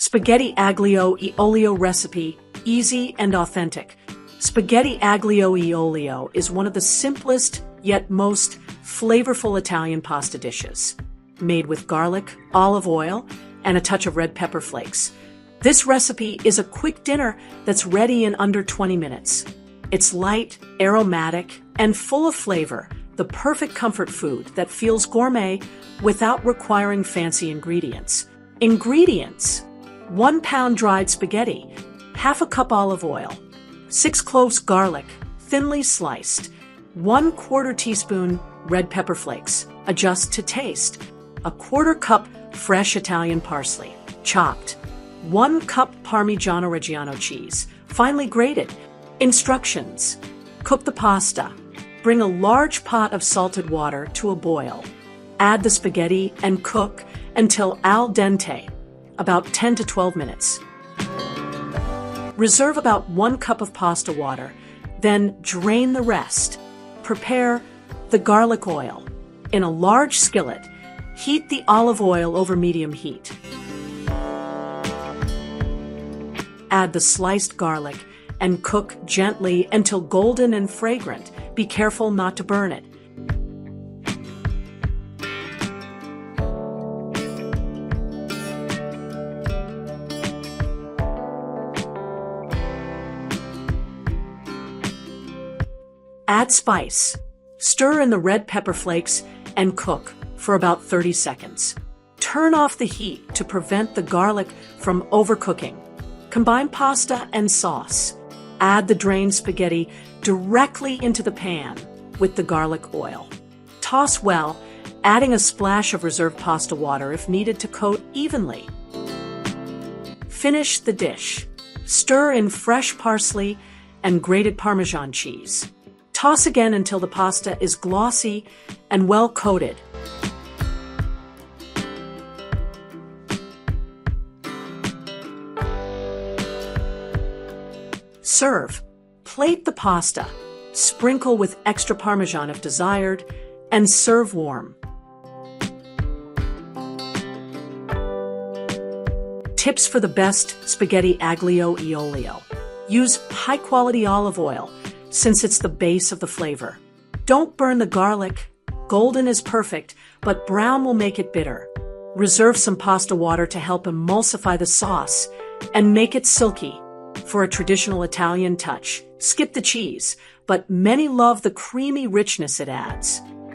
Spaghetti aglio e olio recipe, easy and authentic. Spaghetti aglio e olio is one of the simplest yet most flavorful Italian pasta dishes, made with garlic, olive oil, and a touch of red pepper flakes. This recipe is a quick dinner that's ready in under 20 minutes. It's light, aromatic, and full of flavor, the perfect comfort food that feels gourmet without requiring fancy ingredients. Ingredients: 1 pound dried spaghetti, half a cup olive oil, 6 cloves garlic, thinly sliced, 1/4 teaspoon red pepper flakes, adjust to taste, 1/4 cup fresh Italian parsley, chopped, 1 cup Parmigiano-Reggiano cheese, finely grated. Instructions: cook the pasta. Bring a large pot of salted water to a boil. Add the spaghetti and cook until al dente, about 10 to 12 minutes. Reserve about 1 cup of pasta water, then drain the rest. Prepare the garlic oil. In a large skillet, heat the olive oil over medium heat. Add the sliced garlic and cook gently until golden and fragrant. Be careful not to burn it. Add spice. Stir in the red pepper flakes and cook for about 30 seconds. Turn off the heat to prevent the garlic from overcooking. Combine pasta and sauce. Add the drained spaghetti directly into the pan with the garlic oil. Toss well, adding a splash of reserved pasta water if needed to coat evenly. Finish the dish. Stir in fresh parsley and grated Parmesan cheese. Toss again until the pasta is glossy and well coated. Serve. Plate the pasta, sprinkle with extra Parmesan if desired, and serve warm. Tips for the best spaghetti aglio e olio. Use high-quality olive oil, since it's the base of the flavor. Don't burn the garlic. Golden is perfect, but brown will make it bitter. Reserve some pasta water to help emulsify the sauce and make it silky. For a traditional Italian touch, skip the cheese, but many love the creamy richness it adds.